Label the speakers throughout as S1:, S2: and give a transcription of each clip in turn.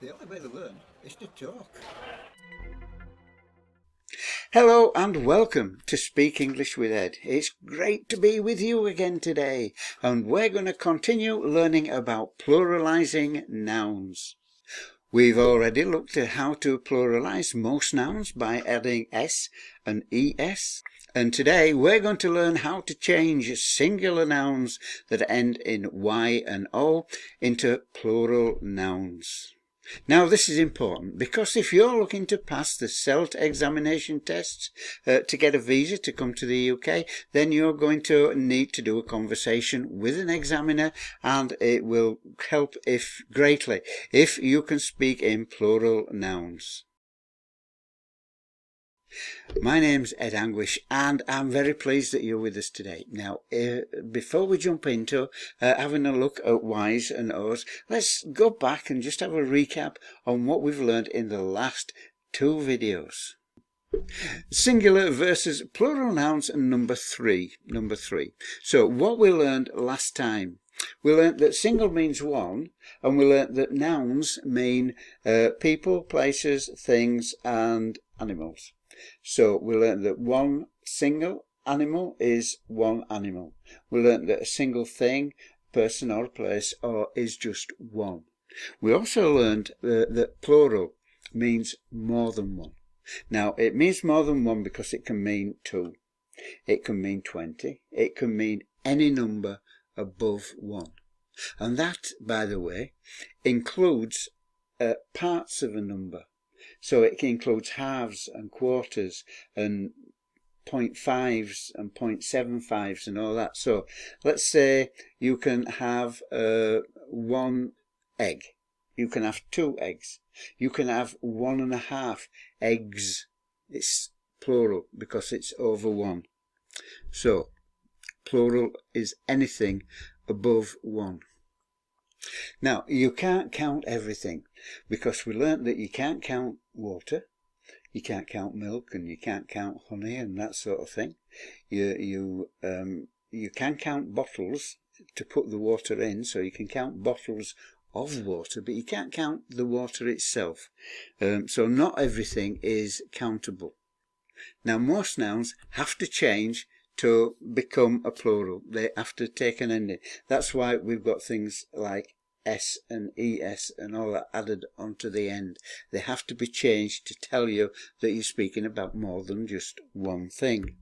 S1: The only way to learn is to talk.
S2: Hello and welcome to Speak English with Ed. It's great to be with you again today, and we're going to continue learning about pluralizing nouns. We've already looked at how to pluralize most nouns by adding s and es, and today we're going to learn how to change singular nouns that end in y and o into plural nouns. Now this is important because if you're looking to pass the SELT examination tests to get a visa to come to the UK, then you're going to need to do a conversation with an examiner, and it will help greatly if you can speak in plural nouns. My name's Ed Anguish and I'm very pleased that you're with us today. Now, before we jump into having a look at Y's and O's, let's go back and just have a recap on what we've learned in the last two videos. Singular versus plural nouns number three. So what we learned last time, we learned that single means one, and we learned that nouns mean people, places, things and animals. So we learned that one single animal is one animal. We learned that a single thing, person or place is just one. We also learned that plural means more than one. Now it means more than one because it can mean 2, it can mean 20, it can mean any number above 1. And that, by the way, includes parts of a number. So it includes halves and quarters and 0.5s and 0.75s and all that. So let's say you can have 1 egg. You can have 2 eggs. You can have 1.5 eggs. It's plural because it's over 1. So plural is anything above 1. Now, you can't count everything because we learnt that you can't count water, you can't count milk, and you can't count honey and that sort of thing. You can count bottles to put the water in, so you can count bottles of water, but you can't count the water itself. So not everything is countable. Now, most nouns have to change to become a plural. They have to take an ending. That's why we've got things like s and es and all that added onto the end. They have to be changed to tell you that you're speaking about more than just one thing.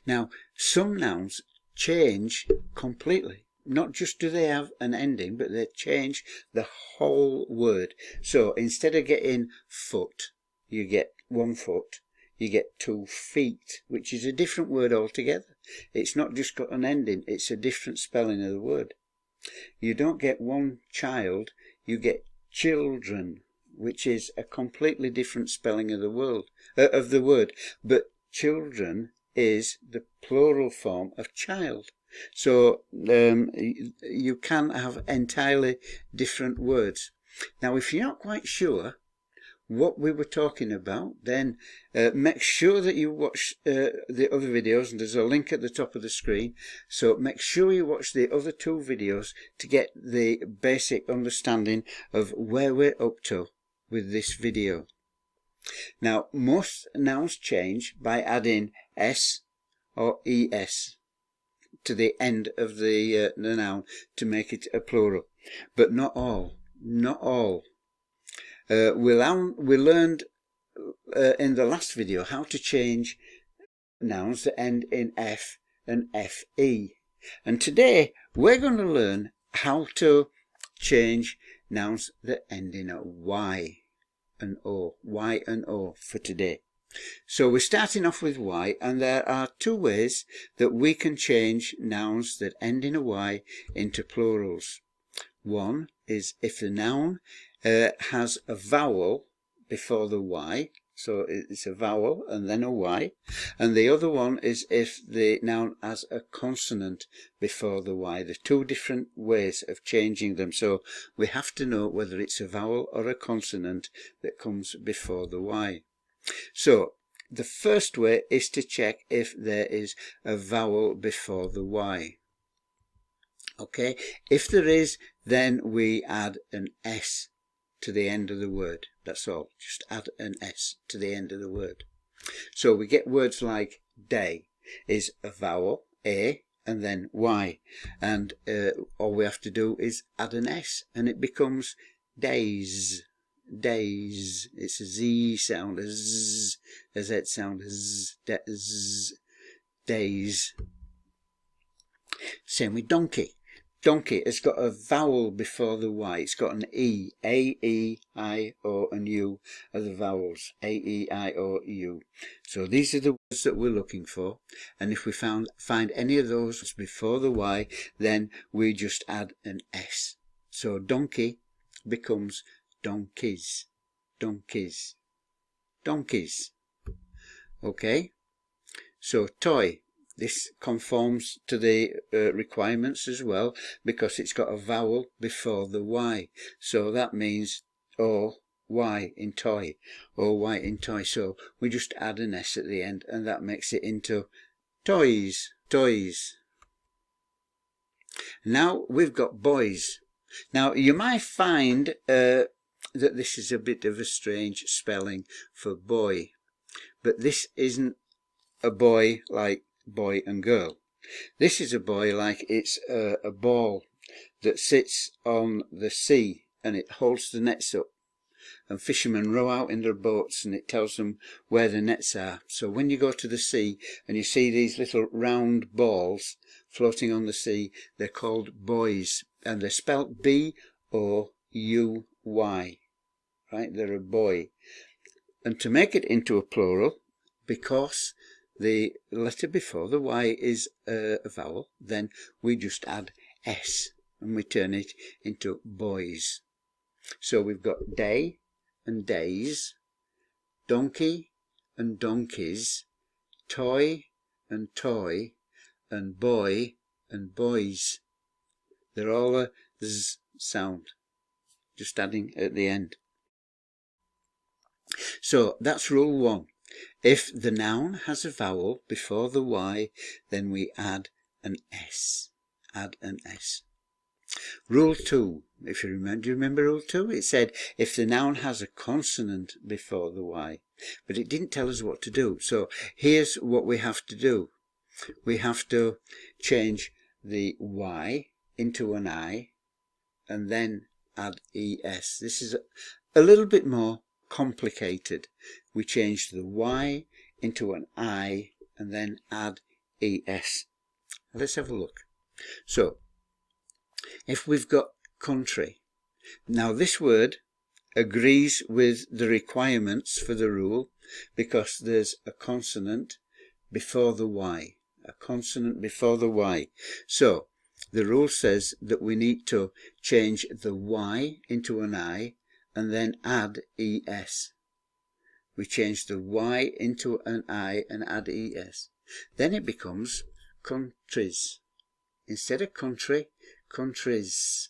S2: Now, some nouns change completely. Not just do they have an ending, but they change the whole word. So instead of getting foot, you get 1 foot. You get 2 feet, which is a different word altogether. It's not just got an ending, it's a different spelling of the word. You don't get 1 child, you get children, which is a completely different spelling of the word. But children is the plural form of child. So you can have entirely different words. Now, if you're not quite sure what we were talking about, then make sure that you watch the other videos, and there's a link at the top of the screen. So make sure you watch the other 2 videos to get the basic understanding of where we're up to with this video. Now, most nouns change by adding s or es to the end of the noun to make it a plural, but not all. We learned in the last video how to change nouns that end in f and fe, and today we're going to learn how to change nouns that end in a y and o for today. So we're starting off with y, and there are 2 ways that we can change nouns that end in a y into plurals. One is if the noun has a vowel before the y, so it's a vowel and then a y, and the other one is if the noun has a consonant before the y. There's 2 different ways of changing them, so we have to know whether it's a vowel or a consonant that comes before the y. So the first way is to check if there is a vowel before the y. Okay, if there is, then we add an s to the end of the word. That's all. Just add an S to the end of the word. So we get words like day is a vowel, A, and then Y. And all we have to do is add an S and it becomes days. Days. It's a Z sound, a Z, a Z sound, a Z, days. Same with donkey. Donkey has got a vowel before the Y. It's got an E. A, E, I, O, and U are the vowels. A, E, I, O, U. So these are the words that we're looking for. And if we find any of those before the Y, then we just add an S. So donkey becomes donkeys. Donkeys. Donkeys. Okay? So toy. This conforms to the requirements as well because it's got a vowel before the Y. So that means O-Y in toy. O-Y in toy. So we just add an S at the end and that makes it into toys. Toys. Now we've got boys. Now you might find that this is a bit of a strange spelling for boy. But this isn't a boy like boy and girl. This is a boy like it's a ball that sits on the sea and it holds the nets up, and fishermen row out in their boats and it tells them where the nets are. So when you go to the sea and you see these little round balls floating on the sea, they're called buoys, and they're spelt B-O-U-Y, right? They're a buoy. And to make it into a plural, because the letter before the Y is a vowel, then we just add S and we turn it into boys. So we've got day and days, donkey and donkeys, toy and toy, and boy and boys. They're all a Z sound, just adding at the end. So that's rule 1. If the noun has a vowel before the Y, then we add an S. Add an S. Rule 2. If you remember, do you remember rule 2? It said if the noun has a consonant before the Y, but it didn't tell us what to do. So here's what we have to do. We have to change the Y into an I and then add ES. This is a little bit more complicated. We change the Y into an I and then add ES. Let's have a look. So if we've got country, now this word agrees with the requirements for the rule because there's a consonant before the Y. A consonant before the Y. So the rule says that we need to change the Y into an I and then add ES. We change the Y into an I and add ES. Then it becomes countries. Instead of country, countries.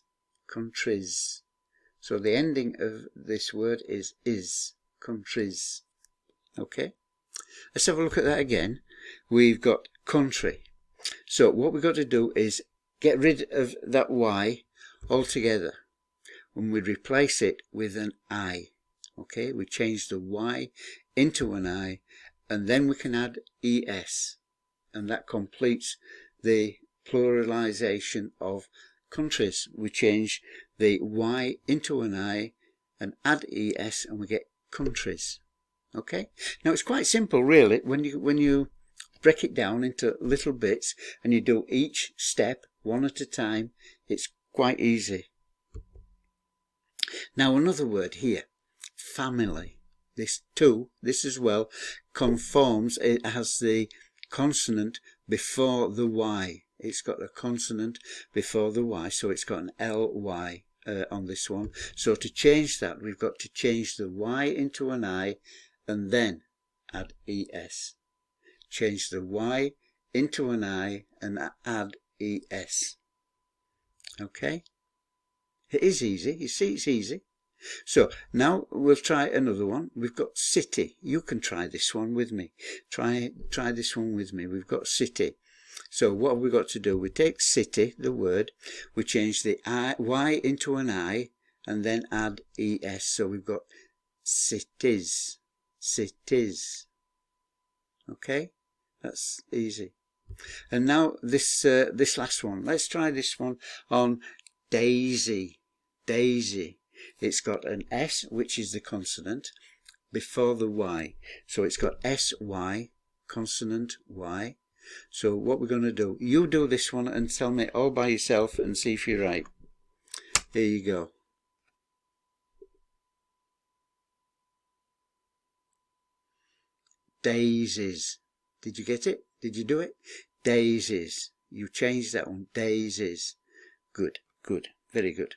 S2: Countries. So the ending of this word is countries. Okay? Let's have a look at that again. We've got country. So what we've got to do is get rid of that Y altogether. When we replace it with an I. Okay, we change the Y into an I and then we can add ES, and that completes the pluralization of countries. We change the Y into an I and add ES and we get countries. Okay, now it's quite simple really when you break it down into little bits and you do each step one at a time. It's quite easy. Now another word here, family. This as well conforms. It has the consonant before the Y. It's got a consonant before the Y, so it's got an LY on this one. So to change that, we've got to change the Y into an I and then add ES. Change the Y into an I and add ES. Okay? It is easy. You see, it's easy. So now we'll try another one. We've got city. You can try this one with me. Try this one with me. We've got city. So what have we got to do? We take city, the word, we change the Y into an I and then add es. So we've got cities, cities. Okay, that's easy. And now this last one. Let's try this one on daisy, daisy. It's got an S, which is the consonant, before the Y. So it's got SY, consonant Y. So what we're going to do, you do this one and tell me all by yourself and see if you're right. Here you go. Daisies. Did you get it? Did you do it? Daisies. You changed that one. Daisies. Good, good, very good.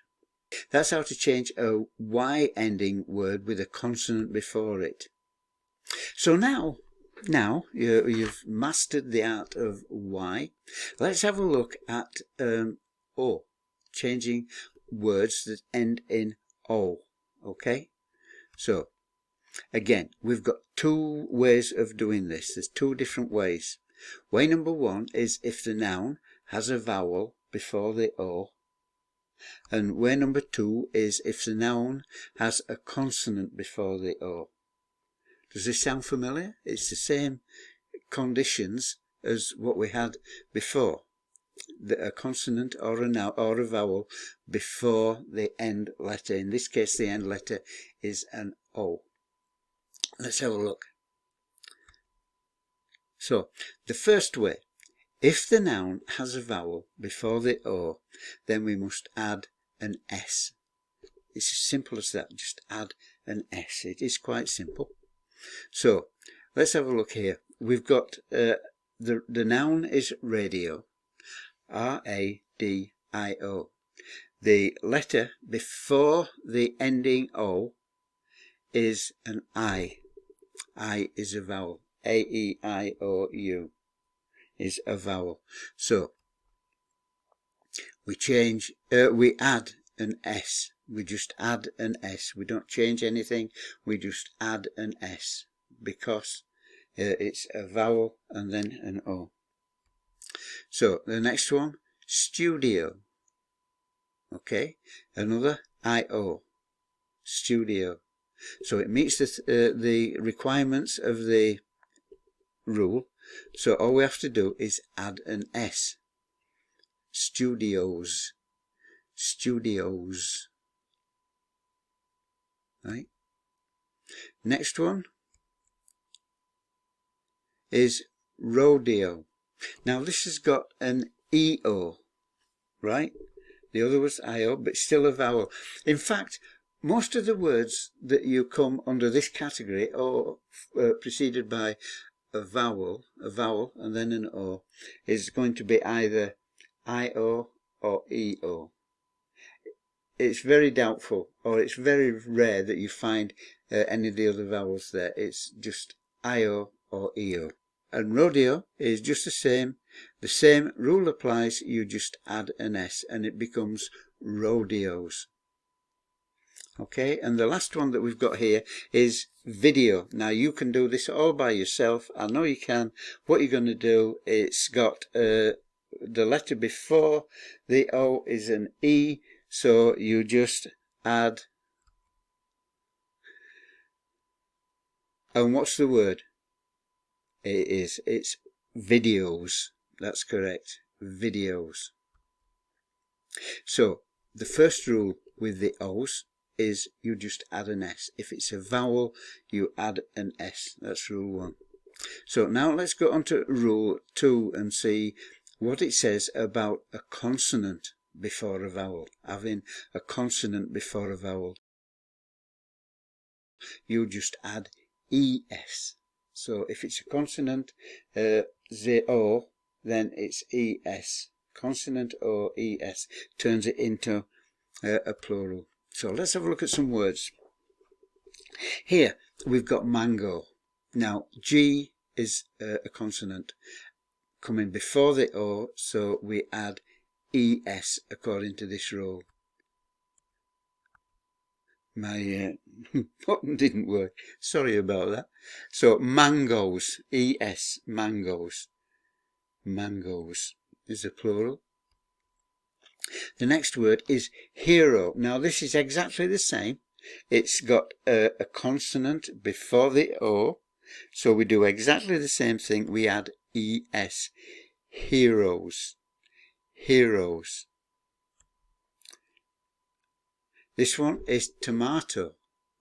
S2: That's how to change a Y ending word with a consonant before it. So now you've mastered the art of Y. Let's have a look at O, changing words that end in O. Okay, so again, we've got two ways of doing this. There's two different ways. Way number one is if the noun has a vowel before the O. And way number two is if the noun has a consonant before the O. Does this sound familiar? It's the same conditions as what we had before. A consonant or a noun or a vowel before the end letter. In this case, the end letter is an O. Let's have a look. So, the first way, if the noun has a vowel before the O, then we must add an S. It's as simple as that, just add an S. It is quite simple. So, let's have a look here. We've got, the noun is radio, R-A-D-I-O. The letter before the ending O is an I. I is a vowel. A-E-I-O-U is a vowel. So we add an S. We just add an S. We don't change anything. We just add an S because it's a vowel and then an O. So the next one, studio. Okay, another I-O, studio. So it meets the requirements of the rule. So all we have to do is add an S. Studios. Studios. Right. Next one is rodeo. Now this has got an EO. Right. The other was IO, but still a vowel. In fact, most of the words that you come under this category are preceded by a vowel, and then an O, is going to be either IO or EO. It's very doubtful, or it's very rare that you find any of the other vowels there. It's just IO or EO. And rodeo is just the same. The same rule applies, you just add an S and it becomes rodeos. Okay, and the last one that we've got here is video. Now you can do this all by yourself. I know you can. What you're going to do, it's got the letter before the O is an E, so you just add. And what's the word? It's videos. That's correct, videos. So the first rule with the O's is you just add an S. If it's a vowel, you add an S. That's rule 1. So now let's go on to rule 2 and see what it says about a consonant before a vowel. Having a consonant before a vowel, you just add ES. So if it's a consonant, the O, then it's ES. Consonant O, ES turns it into a plural. So let's have a look at some words. Here we've got mango. Now G is a consonant coming before the O, so we add ES according to this rule. My button didn't work. Sorry about that. So mangoes, ES, mangoes. Mangoes is a plural. The next word is hero. Now this is exactly the same. It's got a consonant before the O, so we do exactly the same thing. We add ES. Heroes. Heroes. This one is tomato,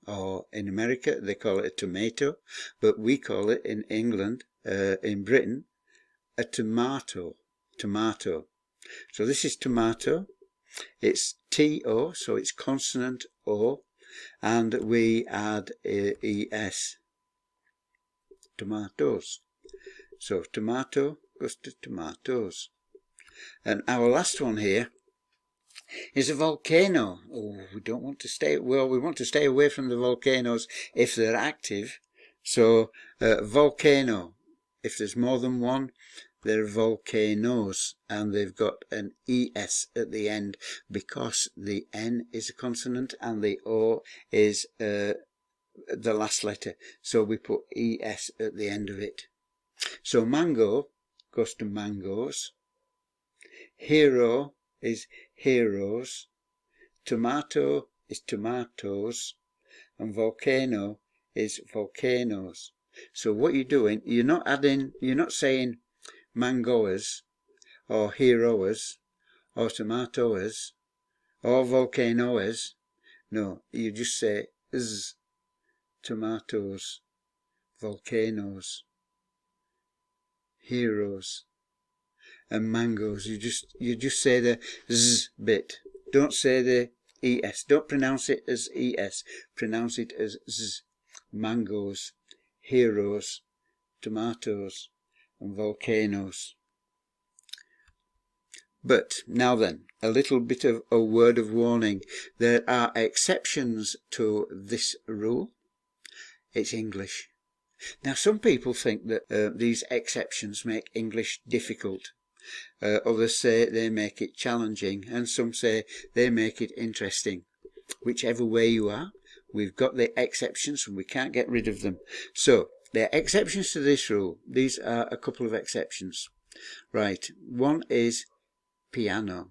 S2: or in America they call it a tomato, but we call it in England, in Britain, a tomato. Tomato. So this is tomato. It's T-O, so it's consonant O, and we add ES. Tomatoes. So tomato goes to tomatoes. And our last one here is a volcano. Oh, we don't want to stay, well, we want to stay away from the volcanoes if they're active. So volcano, if there's more than one, they're volcanoes, and they've got an ES at the end because the N is a consonant and the O is the last letter, so we put ES at the end of it. So mango goes to mangoes, hero is heroes, tomato is tomatoes, and volcano is volcanoes. So what you're doing, you're not saying mangoers or heroes or tomatoes or volcanoes. No, you just say z, tomatoes, volcanoes, heroes, and mangoes. You just say the z bit. Don't say the es. Don't pronounce it as es. Pronounce it as z. Mangoes, heroes, tomatoes, and volcanoes. But now then, a little bit of a word of warning. There are exceptions to this rule. It's English. Now some people think that these exceptions make English difficult. Others say they make it challenging, and some say they make it interesting. Whichever way you are, we've got the exceptions and we can't get rid of them. So there are exceptions to this rule. These are a couple of exceptions. Right, one is piano.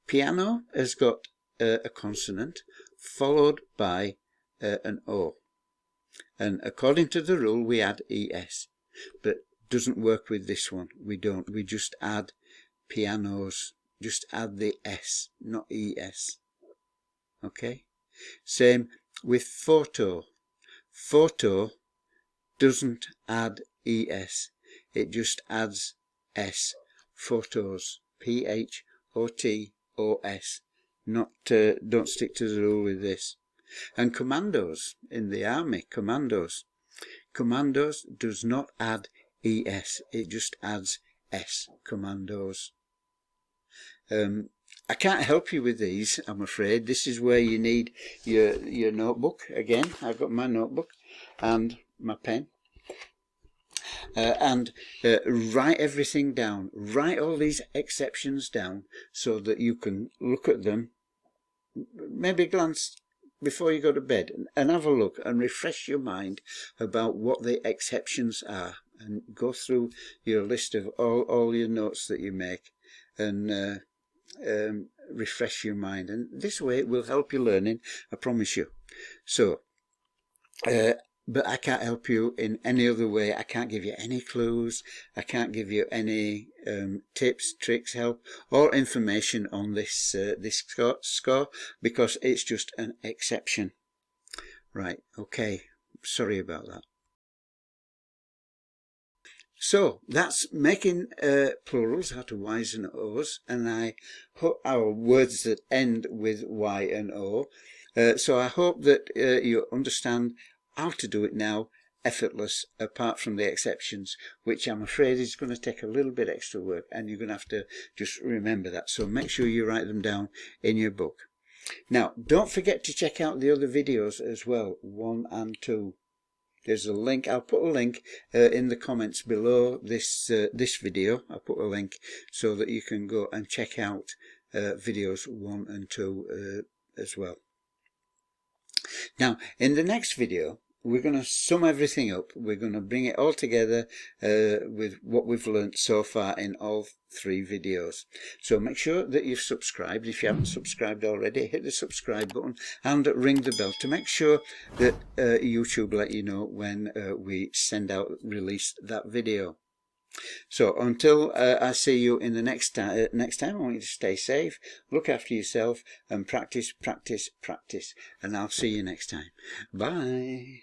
S2: Piano has got a consonant followed by an O. And according to the rule we add ES. But doesn't work with this one. We don't. We just add pianos. Just add the S, not ES. Okay? Same with photo. Photo doesn't add ES. It just adds S. Photos. P-H-O-T-O-S. Not, don't stick to the rule with this. And commandos, in the army, commandos. Commandos does not add ES. It just adds S. Commandos. I can't help you with these, I'm afraid. This is where you need your notebook. Again, I've got my notebook and my pen. And write everything down. Write all these exceptions down so that you can look at them, maybe glance before you go to bed, and have a look and refresh your mind about what the exceptions are, and go through your list of all your notes that you make, and refresh your mind. And this way it will help you learning, I promise you. So but I can't help you in any other way. I can't give you any clues. I can't give you any tips, tricks, help, or information on this this score, because it's just an exception. Right, okay, sorry about that. So that's making plurals out of Y's and O's, and I hope our words that end with Y and O. So I hope that you understand how to do it now, effortless, apart from the exceptions, which I'm afraid is going to take a little bit extra work, and you're going to have to just remember that. So make sure you write them down in your book. Now, don't forget to check out the other videos as well, 1 and 2. There's a link. I'll put a link in the comments below this this video. I'll put a link so that you can go and check out videos 1 and 2 as well. Now, in the next video, we're going to sum everything up. We're going to bring it all together with what we've learnt so far in all 3 videos. So make sure that you've subscribed. If you haven't subscribed already, hit the subscribe button and ring the bell to make sure that YouTube let you know when we release that video. So until I see you in the next time, I want you to stay safe, look after yourself, and practice, practice, practice. And I'll see you next time. Bye.